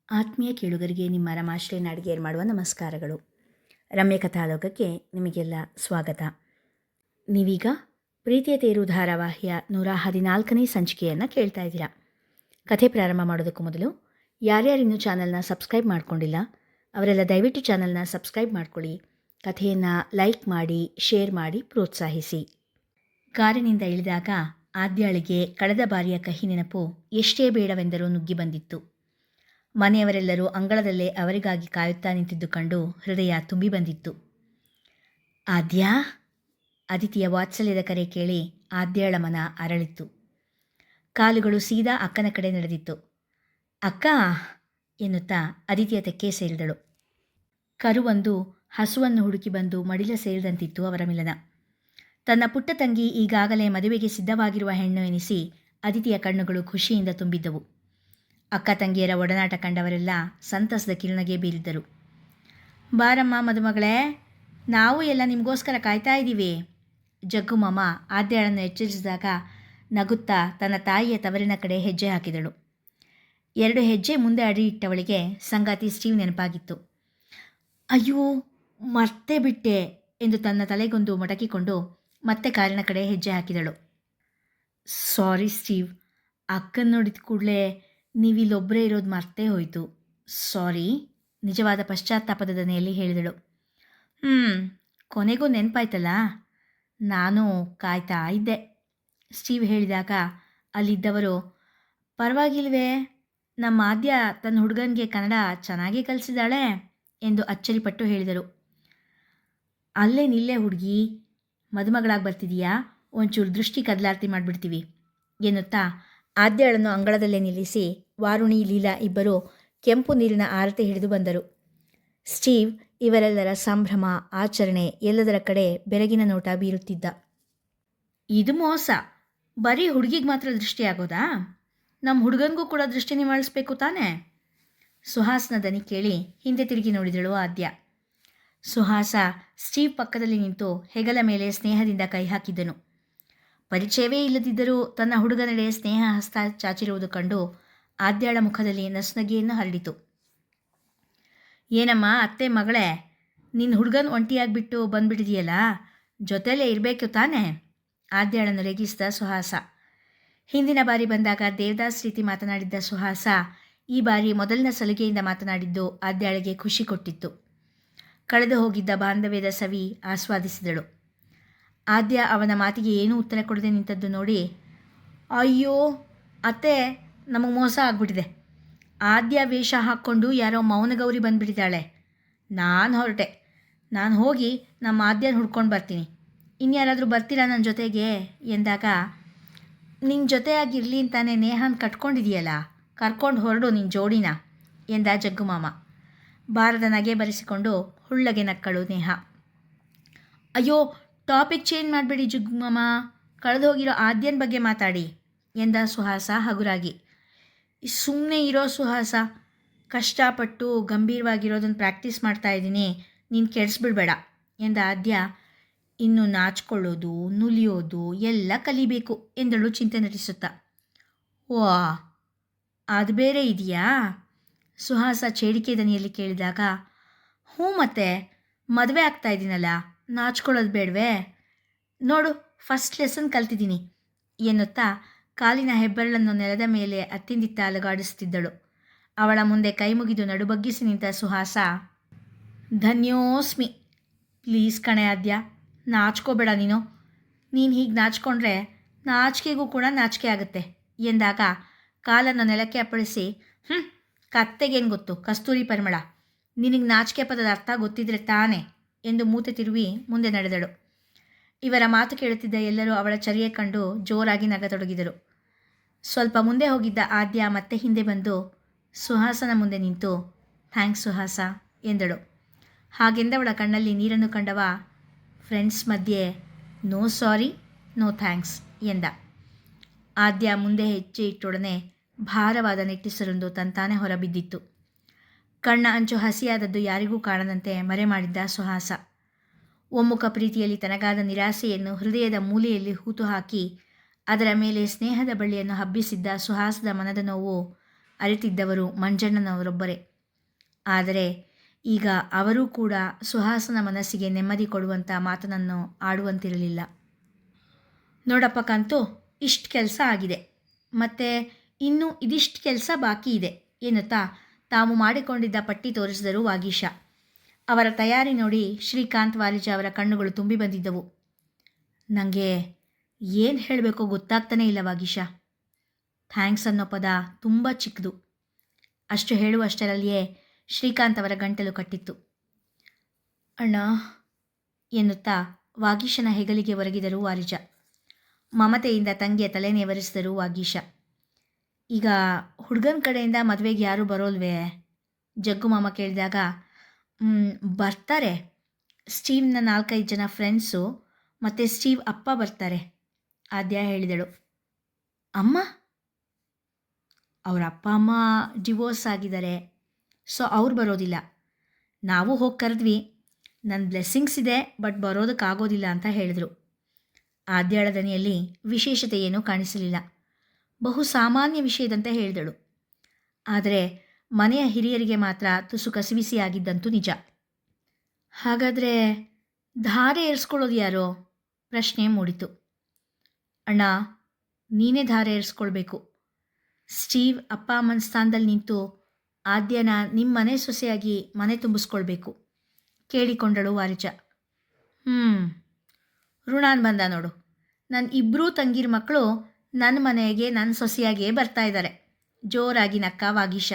ಆತ್ಮೀಯ ಕೇಳುಗರಿಗೆ ನಿಮ್ಮ ರಮಾಶ್ರೇ ನಾಡಿಗೇರ್ ಮಾಡುವ ನಮಸ್ಕಾರಗಳು. ರಮ್ಯ ಕಥಾಲೋಕಕ್ಕೆ ನಿಮಗೆಲ್ಲ ಸ್ವಾಗತ. ನೀವೀಗ ಪ್ರೀತಿಯ ತೇರು ಧಾರಾವಾಹಿಯ 114ನೇ ಸಂಚಿಕೆಯನ್ನು ಕೇಳ್ತಾ ಇದ್ದೀರಾ. ಕಥೆ ಪ್ರಾರಂಭ ಮಾಡೋದಕ್ಕೂ ಮೊದಲು ಯಾರ್ಯಾರಿನ್ನೂ ಚಾನಲ್ನ ಸಬ್ಸ್ಕ್ರೈಬ್ ಮಾಡ್ಕೊಂಡಿಲ್ಲ ಅವರೆಲ್ಲ ದಯವಿಟ್ಟು ಚಾನಲ್ನ ಸಬ್ಸ್ಕ್ರೈಬ್ ಮಾಡ್ಕೊಳ್ಳಿ, ಕಥೆಯನ್ನು ಲೈಕ್ ಮಾಡಿ, ಶೇರ್ ಮಾಡಿ ಪ್ರೋತ್ಸಾಹಿಸಿ. ಕಾರಿನಿಂದ ಇಳಿದಾಗ ಆದ್ಯಾಳಿಗೆ ಕಳೆದ ಬಾರಿಯ ಕಹಿ ನೆನಪು ಎಷ್ಟೇ ಬೇಡವೆಂದರೂ ನುಗ್ಗಿ ಬಂದಿತ್ತು. ಮನೆಯವರೆಲ್ಲರೂ ಅಂಗಳದಲ್ಲೇ ಅವರಿಗಾಗಿ ಕಾಯುತ್ತಾ ನಿಂತಿದ್ದು ಕಂಡು ಹೃದಯ ತುಂಬಿ ಬಂದಿತ್ತು. ಆದ್ಯಾ, ಅದಿತಿಯ ವಾತ್ಸಲ್ಯದ ಕರೆ ಕೇಳಿ ಆದ್ಯಾಳ ಮನ ಅರಳಿತ್ತು. ಕಾಲುಗಳು ಸೀದಾ ಅಕ್ಕನ ಕಡೆ ನಡೆದಿತ್ತು. ಅಕ್ಕ ಎನ್ನುತ್ತಾ ಅದಿತಿಯ ತೆಕ್ಕೆ ಸೇರಿದಳು. ಕರುವೊಂದು ಹಸುವನ್ನು ಹುಡುಕಿ ಬಂದು ಮಡಿಲ ಸೇರಿದಂತಿತ್ತು ಅವರ ಮಿಲನ. ತನ್ನ ಪುಟ್ಟ ತಂಗಿ ಈಗಾಗಲೇ ಮದುವೆಗೆ ಸಿದ್ಧವಾಗಿರುವ ಹೆಣ್ಣು ಎನಿಸಿ ಅದಿತಿಯ ಕಣ್ಣುಗಳು ಖುಷಿಯಿಂದ ತುಂಬಿದ್ದವು. ಅಕ್ಕ ತಂಗಿಯರ ಒಡನಾಟ ಕಂಡವರೆಲ್ಲ ಸಂತಸದ ಕಿರುನಗೆ ಬೀರಿದ್ದರು. ಬಾರಮ್ಮ ಮದುಮಗಳೇ, ನಾವು ಎಲ್ಲ ನಿಮಗೋಸ್ಕರ ಕಾಯ್ತಾ ಇದ್ದೀವಿ. ಜಗ್ಗು ಮಾಮ ಆದ್ಯಾಳನ್ನು ಎಚ್ಚರಿಸಿದಾಗ ನಗುತ್ತಾ ತನ್ನ ತಾಯಿಯ ತವರಿನ ಕಡೆ ಹೆಜ್ಜೆ ಹಾಕಿದಳು. 2 ಹೆಜ್ಜೆ ಮುಂದೆ ಅಡಿ ಇಟ್ಟವಳಿಗೆ ಸಂಗಾತಿ ಸ್ಟೀವ್ ನೆನಪಾಗಿತ್ತು. ಅಯ್ಯೋ, ಮರ್ತೇ ಬಿಟ್ಟೆ ಎಂದು ತನ್ನ ತಲೆಗೊಂದು ಮೊಟಕಿಕೊಂಡು ಮತ್ತೆ ಕಾರಿನ ಕಡೆ ಹೆಜ್ಜೆ ಹಾಕಿದಳು. ಸಾರಿ ಸ್ಟೀವ್, ಅಕ್ಕನ ನೋಡಿದ ಕೂಡಲೇ ನೀವಿಲ್ಲೊಬ್ಬರೇ ಇರೋದು ಮರ್ತೇ ಹೋಯಿತು. ಸಾರಿ, ನಿಜವಾದ ಪಶ್ಚಾತ್ತಾಪದ ದನಿಯಲ್ಲಿ ಹೇಳಿದಳು. ಕೊನೆಗೂ ನೆನಪಾಯ್ತಲ್ಲ, ನಾನು ಕಾಯ್ತಾ ಇದ್ದೆ ಸ್ಟೀವ್ ಹೇಳಿದಾಗ ಅಲ್ಲಿದ್ದವರು, ಪರವಾಗಿಲ್ವೇ, ನಮ್ಮ ಆದ್ಯ ತನ್ನ ಹುಡುಗನಿಗೆ ಕನ್ನಡ ಚೆನ್ನಾಗೇ ಕಲಿಸಿದಾಳೆ ಎಂದು ಅಚ್ಚರಿಪಟ್ಟು ಹೇಳಿದರು. ಅಲ್ಲೇ ನಿಲ್ಲೇ ಹುಡುಗಿ, ಮದುಮಗಳಾಗಿ ಬರ್ತಿದೀಯಾ, ಒಂಚೂರು ದೃಷ್ಟಿ ಕದಲಾರ್ತಿ ಮಾಡಿಬಿಡ್ತೀವಿ ಎನ್ನುತ್ತಾ ಆದ್ಯಾಳನ್ನು ಅಂಗಳದಲ್ಲೇ ನಿಲ್ಲಿಸಿ ವಾರುಣಿ, ಲೀಲಾ ಇಬ್ಬರು ಕೆಂಪು ನೀರಿನ ಆರತಿ ಹಿಡಿದು ಬಂದರು. ಸ್ಟೀವ್ ಇವರೆಲ್ಲರ ಸಂಭ್ರಮ, ಆಚರಣೆ ಎಲ್ಲದರ ಕಡೆ ಬೆರಗಿನ ನೋಟ ಬೀರುತ್ತಿದ್ದ. ಇದು ಮೋಸ, ಬರೀ ಹುಡುಗಿಗೆ ಮಾತ್ರ ದೃಷ್ಟಿಯಾಗೋದಾ? ನಮ್ಮ ಹುಡುಗನಿಗೂ ಕೂಡ ದೃಷ್ಟಿ ನಿವಾಳಿಸ್ಬೇಕು ತಾನೇ? ಸುಹಾಸ್ನ ದನಿ ಕೇಳಿ ಹಿಂದೆ ತಿರುಗಿ ನೋಡಿದಳು ಆದ್ಯ. ಸುಹಾಸ ಸ್ಟೀವ್ ಪಕ್ಕದಲ್ಲಿ ನಿಂತು ಹೆಗಲ ಮೇಲೆ ಸ್ನೇಹದಿಂದ ಕೈ ಹಾಕಿದ್ದನು. ಪರಿಚಯವೇ ಇಲ್ಲದಿದ್ದರೂ ತನ್ನ ಹುಡುಗನೆಡೆ ಸ್ನೇಹ ಹಸ್ತ ಚಾಚಿರುವುದು ಕಂಡು ಆದ್ಯಾಳ ಮುಖದಲ್ಲಿ ನಸುನಗೆಯನ್ನು ಹರಡಿತು. ಏನಮ್ಮ ಅತ್ತೆ ಮಗಳೇ, ನಿನ್ನ ಹುಡುಗನ ಒಂಟಿಯಾಗಿಬಿಟ್ಟು ಬಂದ್ಬಿಟ್ಟಿದೆಯಲ್ಲ, ಜೊತೆಯಲ್ಲೇ ಇರಬೇಕು ತಾನೇ? ಆದ್ಯಾಳನ್ನು ರೇಗಿಸಿದ ಸುಹಾಸ. ಹಿಂದಿನ ಬಾರಿ ಬಂದಾಗ ದೇವದಾಸ್ ರೀತಿ ಮಾತನಾಡಿದ್ದ ಸುಹಾಸ ಈ ಬಾರಿ ಮೊದಲಿನ ಸಲುಗೆಯಿಂದ ಮಾತನಾಡಿದ್ದು ಆದ್ಯಾಳಿಗೆ ಖುಷಿ ಕೊಟ್ಟಿತ್ತು. ಕಳೆದು ಹೋಗಿದ್ದ ಬಾಂಧವ್ಯದ ಸವಿ ಆಸ್ವಾದಿಸಿದಳು. ಆದ್ಯ ಅವನ ಮಾತಿಗೆ ಏನೂ ಉತ್ತರ ಕೊಡದೆ ನಿಂತದ್ದು ನೋಡಿ, ಅಯ್ಯೋ ಅತ್ತೆ, ನಮಗೆ ಮೋಸ ಆಗ್ಬಿಟ್ಟಿದೆ. ಆದ್ಯ ವೇಷ ಹಾಕ್ಕೊಂಡು ಯಾರೋ ಮೌನಗೌರಿ ಬಂದುಬಿಟ್ಟಿದ್ದಾಳೆ. ನಾನು ಹೊರಟೆ. ನಾನು ಹೋಗಿ ನಮ್ಮ ಆದ್ಯನ ಹುಡ್ಕೊಂಡು ಬರ್ತೀನಿ. ಇನ್ಯಾರಾದರೂ ಬರ್ತೀರಾ ನನ್ನ ಜೊತೆಗೆ ಎಂದಾಗ, ನಿನ್ನ ಜೊತೆಯಾಗಿರಲಿ ಅಂತಾನೆ ನೇಹಾನ್ ಕಟ್ಕೊಂಡಿದೆಯಲ್ಲ, ಕರ್ಕೊಂಡು ಹೊರಡು ನಿನ್ನ ಜೋಡಿನ ಎಂದ ಜಗ್ಗು ಮಾಮ. ಬಾರದ ನಗೆ ಬರೆಸಿಕೊಂಡು ಹುಳ್ಳಗೆ ನಕ್ಕಳು ನೇಹ. ಅಯ್ಯೋ, ಟಾಪಿಕ್ ಚೇಂಜ್ ಮಾಡಬೇಡಿ ಜಗ್ಗು ಮಾಮ, ಕಳೆದು ಹೋಗಿರೋ ಆದ್ಯನ ಬಗ್ಗೆ ಮಾತಾಡಿ ಎಂದ ಸುಹಾಸ ಹಗುರಾಗಿ. ಸುಮ್ಮನೆ ಇರೋ ಸುಹಾಸ, ಕಷ್ಟಪಟ್ಟು ಗಂಭೀರವಾಗಿರೋದನ್ನು ಪ್ರಾಕ್ಟೀಸ್ ಮಾಡ್ತಾ ಇದ್ದೀನಿ, ನೀನು ಕೆಡಿಸ್ಬಿಡ್ಬೇಡ ಎಂದ ಆದ್ಯ. ಇನ್ನು ನಾಚಿಕೊಳ್ಳೋದು, ನುಲಿಯೋದು ಎಲ್ಲ ಕಲಿಬೇಕು ಎಂದಳು ಚಿಂತೆ ನಟಿಸುತ್ತಾ. ವಾ, ಅದು ಬೇರೆ ಇದೆಯಾ? ಸುಹಾಸ ಚೇಡಿಕೆ ದನಿಯಲ್ಲಿ ಕೇಳಿದಾಗ, ಹ್ಞೂ ಮತ್ತೆ, ಮದುವೆ ಆಗ್ತಾ ಇದ್ದೀನಲ್ಲ, ನಾಚ್ಕೊಳ್ಳೋದು ಬೇಡವೇ? ನೋಡು, ಫಸ್ಟ್ ಲೆಸನ್ ಕಲ್ತಿದ್ದೀನಿ ಎನ್ನುತ್ತಾ ಕಾಲಿನ ಹೆಬ್ಬೆರಳನ್ನು ನೆಲದ ಮೇಲೆ ಅತ್ತಿಂದಿತ್ತ ಅಲುಗಾಡಿಸುತ್ತಿದ್ದಳು. ಅವಳ ಮುಂದೆ ಕೈ ಮುಗಿದು ನಡುಬಗ್ಗಿಸಿ ನಿಂತ ಸುಹಾಸ, ಧನ್ಯೋಸ್ಮಿ, ಪ್ಲೀಸ್ ಕಣೆ ಆದ್ಯ, ನಾಚ್ಕೋಬೇಡ ನೀನು ಹೀಗೆ ನಾಚ್ಕೊಂಡ್ರೆ ನಾಚಿಕೆಗೂ ಕೂಡ ನಾಚಿಕೆ ಆಗುತ್ತೆ ಎಂದಾಗ ಕಾಲನ್ನು ನೆಲಕ್ಕೆ ಅಪ್ಪಳಿಸಿ, ಕತ್ತೆಗೇನು ಗೊತ್ತು ಕಸ್ತೂರಿ ಪರಿಮಳ, ನಿನಗೆ ನಾಚಿಕೆ ಪದದ ಅರ್ಥ ಗೊತ್ತಿದ್ರೆ ತಾನೇ ಎಂದು ಮೂತೆ ತಿರುವಿ ಮುಂದೆ ನಡೆದಳು. ಇವರ ಮಾತು ಕೇಳುತ್ತಿದ್ದ ಎಲ್ಲರೂ ಅವಳ ಚರ್ಯೆ ಕಂಡು ಜೋರಾಗಿ ನಗತೊಡಗಿದರು. ಸ್ವಲ್ಪ ಮುಂದೆ ಹೋಗಿದ್ದ ಆದ್ಯ ಮತ್ತೆ ಹಿಂದೆ ಬಂದು ಸುಹಾಸನ ಮುಂದೆ ನಿಂತು, ಥ್ಯಾಂಕ್ಸ್ ಸುಹಾಸ ಎಂದಳು. ಹಾಗೆಂದವಳ ಕಣ್ಣಲ್ಲಿ ನೀರನ್ನು ಕಂಡವ, ಫ್ರೆಂಡ್ಸ್ ಮಧ್ಯೆ ನೋ ಸಾರಿ ನೋ ಥ್ಯಾಂಕ್ಸ್ ಎಂದ. ಆದ್ಯ ಮುಂದೆ ಹೆಜ್ಜೆ ಇಟ್ಟೊಡನೆ ಭಾರವಾದ ನೆಟ್ಟಿಸರೊಂದು ತಂತಾನೆ ಹೊರಬಿದ್ದಿತ್ತು. ಕಣ್ಣ ಅಂಚು ಹಸಿಯಾದದ್ದು ಯಾರಿಗೂ ಕಾಣದಂತೆ ಮರೆ ಮಾಡಿದ್ದ ಸುಹಾಸ. ಒಮ್ಮುಖ ಪ್ರೀತಿಯಲ್ಲಿ ತನಗಾದ ನಿರಾಸೆಯನ್ನು ಹೃದಯದ ಮೂಲೆಯಲ್ಲಿ ಹೂತು ಹಾಕಿ ಅದರ ಮೇಲೆ ಸ್ನೇಹದ ಬಳ್ಳಿಯನ್ನು ಹಬ್ಬಿಸಿದ್ದ ಸುಹಾಸದ ಮನದ ನೋವು ಅರಿತಿದ್ದವರು ಮಂಜಣ್ಣನವರೊಬ್ಬರೇ. ಆದರೆ ಈಗ ಅವರೂ ಕೂಡ ಸುಹಾಸನ ಮನಸ್ಸಿಗೆ ನೆಮ್ಮದಿ ಕೊಡುವಂಥ ಮಾತನನ್ನು ಆಡುವಂತಿರಲಿಲ್ಲ. ನೋಡಪ್ಪ ಕಾಂತು, ಇಷ್ಟು ಕೆಲಸ ಆಗಿದೆ, ಮತ್ತು ಇನ್ನೂ ಇದಿಷ್ಟು ಕೆಲಸ ಬಾಕಿ ಇದೆ ಎನ್ನುತ್ತಾ ತಾವು ಮಾಡಿಕೊಂಡಿದ್ದ ಪಟ್ಟಿ ತೋರಿಸಿದರು ವಾಗೀಶ. ಅವರ ತಯಾರಿ ನೋಡಿ ಶ್ರೀಕಾಂತ್, ವಾರಿಜ ಅವರ ಕಣ್ಣುಗಳು ತುಂಬಿ ಬಂದಿದ್ದವು. ನನಗೆ ಏನು ಹೇಳಬೇಕೋ ಗೊತ್ತಾಗ್ತಾನೇ ಇಲ್ಲ ವಾಗೀಶ. ಥ್ಯಾಂಕ್ಸ್ ಅನ್ನೋ ಪದ ತುಂಬ ಚಿಕ್ಕದು. ಅಷ್ಟು ಹೇಳುವಷ್ಟರಲ್ಲಿಯೇ ಶ್ರೀಕಾಂತ್ ಅವರ ಗಂಟಲು ಕಟ್ಟಿತ್ತು. ಅಣ್ಣ ಎನ್ನುತ್ತಾ ವಾಗೀಶನ ಹೆಗಲಿಗೆ ಒರಗಿದರು ವಾರಿಜ. ಮಮತೆಯಿಂದ ತಂಗಿಯ ತಲೆ ನೇವರಿಸಿದರು ವಾಗೀಶ. ಈಗ ಹುಡುಗನ ಕಡೆಯಿಂದ ಮದುವೆಗೆ ಯಾರೂ ಬರೋಲ್ವೇ? ಜಗ್ಗು ಮಾಮ ಕೇಳಿದಾಗ, ಬರ್ತಾರೆ, ಸ್ಟೀವ್ನ 4-5 ಜನ ಫ್ರೆಂಡ್ಸು ಮತ್ತು ಸ್ಟೀವ್ ಅಪ್ಪ ಬರ್ತಾರೆ, ಆದ್ಯ ಹೇಳಿದಳು. ಅಮ್ಮ? ಅವರ ಅಪ್ಪ ಅಮ್ಮ ಡಿವೋರ್ಸ್ ಆಗಿದ್ದಾರೆ, ಸೊ ಅವ್ರು ಬರೋದಿಲ್ಲ. ನಾವು ಹೋಗಿ ಕರೆದ್ವಿ, ನನ್ನ ಬ್ಲೆಸ್ಸಿಂಗ್ಸ್ ಇದೆ, ಬಟ್ ಬರೋದಕ್ಕಾಗೋದಿಲ್ಲ ಅಂತ ಹೇಳಿದರು. ಆದ್ಯಾಳ ದನಿಯಲ್ಲಿ ವಿಶೇಷತೆ ಏನೂ ಕಾಣಿಸಲಿಲ್ಲ. ಬಹು ಸಾಮಾನ್ಯ ವಿಷಯದಂತೆ ಹೇಳಿದಳು. ಆದರೆ ಮನೆಯ ಹಿರಿಯರಿಗೆ ಮಾತ್ರ ತುಸು ಕಸಿವಿಸಿಯಾಗಿದ್ದಂತೂ ನಿಜ. ಹಾಗಾದರೆ ಧಾರೆ ಏರಿಸ್ಕೊಳ್ಳೋದು ಯಾರೋ? ಪ್ರಶ್ನೆ ಮೂಡಿತು. ಅಣ್ಣ, ನೀನೇ ಧಾರೆ ಏರಿಸ್ಕೊಳ್ಬೇಕು. ಸ್ಟೀವ್ ಅಪ್ಪ ಅಮ್ಮನ ಸ್ಥಾನದಲ್ಲಿ ನಿಂತು ಆದ್ಯನ ನಿಮ್ಮ ಮನೆ ಸೊಸೆಯಾಗಿ ಮನೆ ತುಂಬಿಸ್ಕೊಳ್ಬೇಕು, ಕೇಳಿಕೊಂಡಳು ವಾರಿಜ. ಋಣಾನ್ ಬಂದ ನೋಡು. ನನ್ನ ಇಬ್ಬರೂ ತಂಗಿರ ಮಕ್ಕಳು ನನ್ನ ಮನೆಗೆ ನನ್ನ ಸೊಸೆಯಾಗಿಯೇ ಬರ್ತಾ ಇದ್ದಾರೆ, ಜೋರಾಗಿ ನಕ್ಕ ವಾಗೀಶ.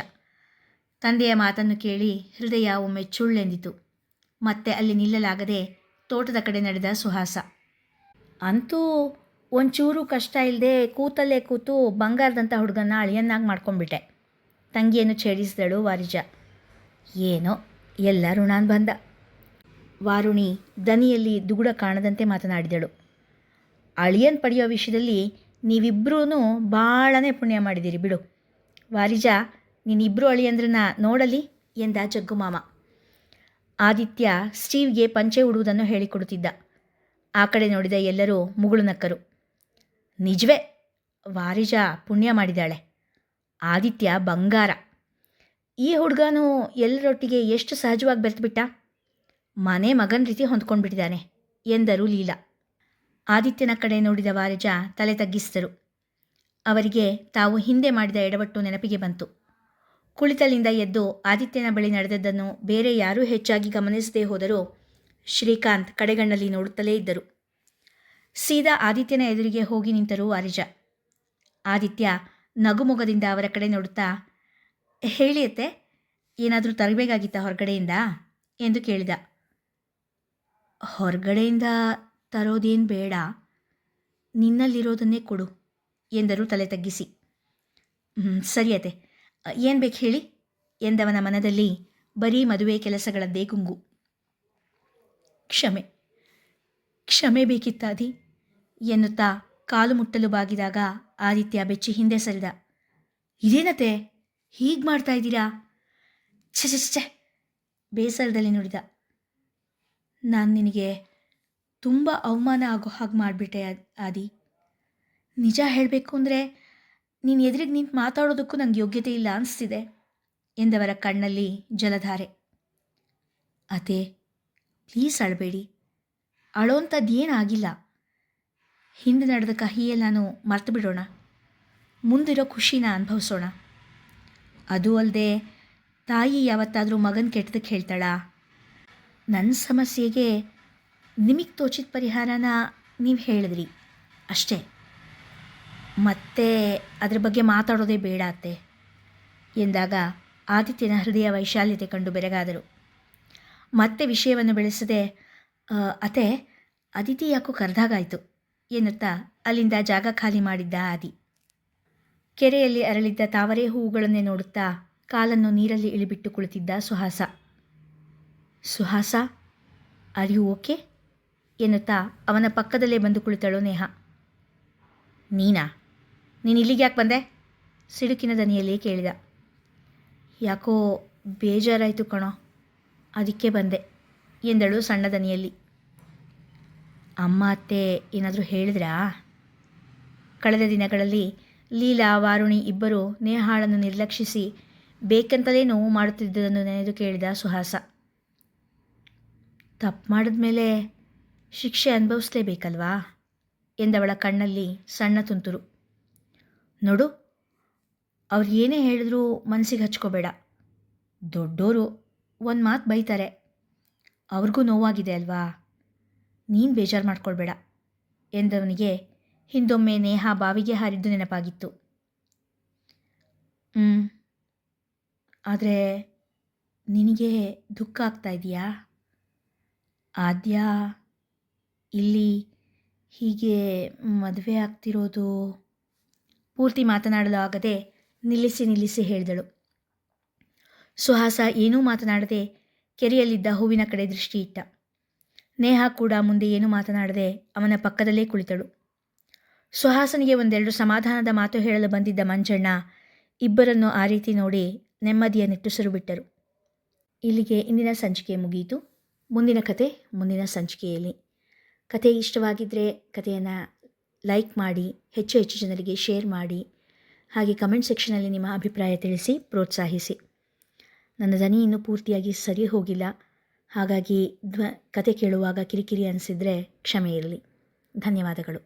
ತಂದೆಯ ಮಾತನ್ನು ಕೇಳಿ ಹೃದಯ ಒಮ್ಮೆ ಚುಳ್ಳೆಂದಿತು. ಮತ್ತೆ ಅಲ್ಲಿ ನಿಲ್ಲಲಾಗದೆ ತೋಟದ ಕಡೆ ನಡೆದ ಸುಹಾಸ. ಅಂತೂ ಒಂಚೂರು ಕಷ್ಟ ಇಲ್ಲದೆ ಕೂತಲ್ಲೇ ಕೂತು ಬಂಗಾರದಂಥ ಹುಡುಗನ್ನ ಅಳಿಯನ್ನಾಗಿ ಮಾಡ್ಕೊಂಡ್ಬಿಟ್ಟೆ, ತಂಗಿಯನ್ನು ಛೇಡಿಸಿದಳು ವಾರಿಜ. ಏನೋ ಎಲ್ಲ ಋಣಾನ್ ಬಂದ. ವಾರುಣಿ ದನಿಯಲ್ಲಿ ದುಗುಡ ಕಾಣದಂತೆ ಮಾತನಾಡಿದಳು. ಅಳಿಯನ್ ಪಡೆಯೋ ವಿಷಯದಲ್ಲಿ ನೀವಿಬ್ಬರೂ ಭಾಳನೇ ಪುಣ್ಯ ಮಾಡಿದ್ದೀರಿ ಬಿಡು. ವಾರಿಜ, ನೀನಿಬ್ಬರು ಅಳಿಯಂದ್ರನ್ನ ನೋಡಲಿ ಎಂದ ಜಗ್ಗುಮಾಮ. ಆದಿತ್ಯ ಸ್ಟೀವ್ಗೆ ಪಂಚೆ ಉಡುವುದನ್ನು ಹೇಳಿಕೊಡುತ್ತಿದ್ದ. ಆ ಕಡೆ ನೋಡಿದ ಎಲ್ಲರೂ ಮುಗುಳು ನಕ್ಕರು. ನಿಜವೇ, ವಾರಿಜ ಪುಣ್ಯ ಮಾಡಿದಾಳೆ. ಆದಿತ್ಯ ಬಂಗಾರ. ಈ ಹುಡುಗನೂ ಎಲ್ಲರೊಟ್ಟಿಗೆ ಎಷ್ಟು ಸಹಜವಾಗಿ ಬೆರೆತುಬಿಟ್ಟ. ಮನೆ ಮಗನ ರೀತಿ ಹೊಂದ್ಕೊಂಡ್ಬಿಟ್ಟಿದ್ದಾನೆ ಎಂದರು ಲೀಲಾ. ಆದಿತ್ಯನ ಕಡೆ ನೋಡಿದ ವಾರಿಜ ತಲೆ ತಗ್ಗಿಸಿದರು. ಅವರಿಗೆ ತಾವು ಹಿಂದೆ ಮಾಡಿದ ಎಡವಟ್ಟು ನೆನಪಿಗೆ ಬಂತು. ಕುಳಿತಲ್ಲಿಂದ ಎದ್ದು ಆದಿತ್ಯನ ಬಳಿ ನಡೆದದ್ದನ್ನು ಬೇರೆ ಯಾರೂ ಹೆಚ್ಚಾಗಿ ಗಮನಿಸದೇ ಹೋದರೂ ಶ್ರೀಕಾಂತ್ ಕಡೆಗಣ್ಣಲ್ಲಿ ನೋಡುತ್ತಲೇ ಇದ್ದರು. ಸೀದಾ ಆದಿತ್ಯನ ಎದುರಿಗೆ ಹೋಗಿ ನಿಂತರು ವಾರಿಜ. ಆದಿತ್ಯ ನಗುಮೊಗದಿಂದ ಅವರ ಕಡೆ ನೋಡುತ್ತಾ, ಹೇಳಿಯತ್ತೆ, ಏನಾದರೂ ತರಬೇಕಾಗಿತ್ತ ಹೊರಗಡೆಯಿಂದ ಎಂದು ಕೇಳಿದ. ಹೊರಗಡೆಯಿಂದ ತರೋದೇನು ಬೇಡ, ನಿನ್ನಲ್ಲಿರೋದನ್ನೇ ಕೊಡು ಎಂದರು ತಲೆ ತಗ್ಗಿಸಿ. ಸರಿಯತೆ, ಏನು ಬೇಕು ಹೇಳಿ ಎಂದವನ ಮನದಲ್ಲಿ ಬರೀ ಮದುವೆ ಕೆಲಸಗಳದ್ದೇ ಗುಂಗು. ಕ್ಷಮೆ ಕ್ಷಮೆ ಬೇಕಿತ್ತಾದಿ ಎನ್ನುತ್ತಾ ಕಾಲು ಮುಟ್ಟಲು ಬಾಗಿದಾಗ ಆದಿತ್ಯ ಬೆಚ್ಚಿ ಹಿಂದೆ ಸರಿದ. ಇದೇನತೆ ಹೀಗೆ ಮಾಡ್ತಾ ಇದ್ದೀರಾ? ಛೆ ಬೇಸರದಲ್ಲಿ ನುಡಿದ. ನಾನು ನಿನಗೆ ತುಂಬ ಅವಮಾನ ಆಗೋ ಹಾಗೆ ಮಾಡಿಬಿಟ್ಟೆ ಆದಿ. ನಿಜ ಹೇಳಬೇಕು ಅಂದರೆ ನೀನು ಎದುರಿಗೆ ನಿಂತು ಮಾತಾಡೋದಕ್ಕೂ ನನಗೆ ಯೋಗ್ಯತೆ ಇಲ್ಲ ಅನಿಸ್ತಿದೆ ಎಂದವರ ಕಣ್ಣಲ್ಲಿ ಜಲಧಾರೆ. ಅದೇ ಪ್ಲೀಸ್ ಅಳಬೇಡಿ, ಅಳೋಂಥದ್ದೇನಾಗಿಲ್ಲ. ಹಿಂದೆ ನಡೆದ ಕಹಿಯಲ್ಲಿ ನಾನು ಮರ್ತು ಬಿಡೋಣ, ಮುಂದಿರೋ ಖುಷಿನ ಅನುಭವಿಸೋಣ. ಅದು ಅಲ್ಲದೆ ತಾಯಿ ಯಾವತ್ತಾದರೂ ಮಗನ ಕೆಟ್ಟದಕ್ಕೆ ಹೇಳ್ತಾಳಾ? ನನ್ನ ಸಮಸ್ಯೆಗೆ ನಿಮಗೆ ತೋಚಿದ ಪರಿಹಾರನ ನೀವು ಹೇಳಿದ್ರಿ ಅಷ್ಟೇ, ಮತ್ತೆ ಅದ್ರ ಬಗ್ಗೆ ಮಾತಾಡೋದೇ ಬೇಡ ಅತ್ತೆ ಎಂದಾಗ ಆದಿತ್ಯನ ಹೃದಯ ವೈಶಾಲ್ಯತೆ ಕಂಡು ಬೆರಗಾದರು. ಮತ್ತೆ ವಿಷಯವನ್ನು ಬೆಳೆಸದೆ, ಅತ್ತೆ ಅದಿತಿ ಯಾಕೋ ಕರೆದಾಗಾಯಿತು ಎನ್ನುತ್ತಾ ಅಲ್ಲಿಂದ ಜಾಗ ಖಾಲಿ ಮಾಡಿದ್ದ ಆದಿ. ಕೆರೆಯಲ್ಲಿ ಅರಳಿದ್ದ ತಾವರೆ ಹೂವುಗಳನ್ನೇ ನೋಡುತ್ತಾ ಕಾಲನ್ನು ನೀರಲ್ಲಿ ಇಳಿಬಿಟ್ಟು ಕುಳಿತಿದ್ದ Suhasa. Suhasa, are you okay ಎನ್ನುತ್ತಾ ಅವನ ಪಕ್ಕದಲ್ಲೇ ಬಂದು ಕುಳಿತಳು ನೇಹ. ನೀನು ಇಲ್ಲಿಗೆ ಯಾಕೆ ಬಂದೆ? ಸಿಡುಕಿನ ದನಿಯಲ್ಲಿ ಕೇಳಿದ. ಯಾಕೋ ಬೇಜಾರಾಯಿತು ಕಣೋ, ಅದಕ್ಕೆ ಬಂದೆ ಎಂದಳು ಸಣ್ಣ ದನಿಯಲ್ಲಿ. ಅಮ್ಮ ಅತ್ತೆ ಏನಾದರೂ ಹೇಳಿದ್ರಾ? ಕಳೆದ ದಿನಗಳಲ್ಲಿ ಲೀಲಾ, ವಾರುಣಿ ಇಬ್ಬರು ನೇಹಾಳನ್ನು ನಿರ್ಲಕ್ಷಿಸಿ ಬೇಕಂತಲೇ ನೋವು ಮಾಡುತ್ತಿದ್ದುದನ್ನು ನೆನೆದು ಕೇಳಿದ ಸುಹಾಸ. ತಪ್ಪು ಮಾಡಿದ್ಮೇಲೆ ಶಿಕ್ಷೆ ಅನುಭವಿಸ್ಲೇಬೇಕಲ್ವಾ ಎಂದವಳ ಕಣ್ಣಲ್ಲಿ ಸಣ್ಣ ತುಂತುರು. ನೋಡು, ಅವ್ರು ಏನೇ ಹೇಳಿದ್ರೂ ಮನಸ್ಸಿಗೆ ಹಚ್ಕೋಬೇಡ. ದೊಡ್ಡೋರು ಒಂದು ಮಾತು ಬೈತಾರೆ, ಅವ್ರಿಗೂ ನೋವಾಗಿದೆ ಅಲ್ವಾ, ನೀನು ಬೇಜಾರು ಮಾಡ್ಕೊಳ್ಬೇಡ ಎಂದವನಿಗೆ ಹಿಂದೊಮ್ಮೆ ನೇಹಾ ಬಾವಿಗೆ ಹಾರಿದ್ದು ನೆನಪಾಗಿತ್ತು. ಆದರೆ ನಿನಗೆ ದುಃಖ ಆಗ್ತಾ ಇದೆಯಾ? ಆದ್ಯ ಇಲ್ಲಿ ಹೀಗೆ ಮದುವೆ ಆಗ್ತಿರೋದು. ಪೂರ್ತಿ ಮಾತನಾಡಲು ಆಗದೆ ನಿಲ್ಲಿಸಿ ಹೇಳಿದಳು. ಸುಹಾಸ ಏನೂ ಮಾತನಾಡದೆ ಕೆರೆಯಲ್ಲಿದ್ದ ಹೂವಿನ ಕಡೆ ದೃಷ್ಟಿ ಇಟ್ಟ. ನೇಹಾ ಕೂಡ ಮುಂದೆ ಏನೂ ಮಾತನಾಡದೆ ಅವನ ಪಕ್ಕದಲ್ಲೇ ಕುಳಿತಳು. ಸುಹಾಸನಿಗೆ ಒಂದೆರಡು ಸಮಾಧಾನದ ಮಾತು ಹೇಳಲು ಬಂದಿದ್ದ ಮಂಜಣ್ಣ ಇಬ್ಬರನ್ನು ಆ ರೀತಿ ನೋಡಿ ನೆಮ್ಮದಿಯ ನಿಟ್ಟುಸಿರು ಬಿಟ್ಟರು. ಇಲ್ಲಿಗೆ ಇಂದಿನ ಸಂಚಿಕೆ ಮುಗಿಯಿತು. ಮುಂದಿನ ಕತೆ ಮುಂದಿನ ಸಂಚಿಕೆಯಲ್ಲಿ. ಕತೆ ಇಷ್ಟವಾಗಿದ್ದರೆ ಕತೆಯನ್ನು ಲೈಕ್ ಮಾಡಿ, ಹೆಚ್ಚು ಜನರಿಗೆ ಶೇರ್ ಮಾಡಿ, ಹಾಗೆ ಕಮೆಂಟ್ ಸೆಕ್ಷನಲ್ಲಿ ನಿಮ್ಮ ಅಭಿಪ್ರಾಯ ತಿಳಿಸಿ ಪ್ರೋತ್ಸಾಹಿಸಿ. ನನ್ನ ಧ್ವನಿ ಇನ್ನೂ ಪೂರ್ತಿಯಾಗಿ ಸರಿ ಹೋಗಿಲ್ಲ, ಹಾಗಾಗಿ ಕತೆ ಕೇಳುವಾಗ ಕಿರಿಕಿರಿ ಅನಿಸಿದರೆ ಕ್ಷಮೆ ಇರಲಿ. ಧನ್ಯವಾದಗಳು.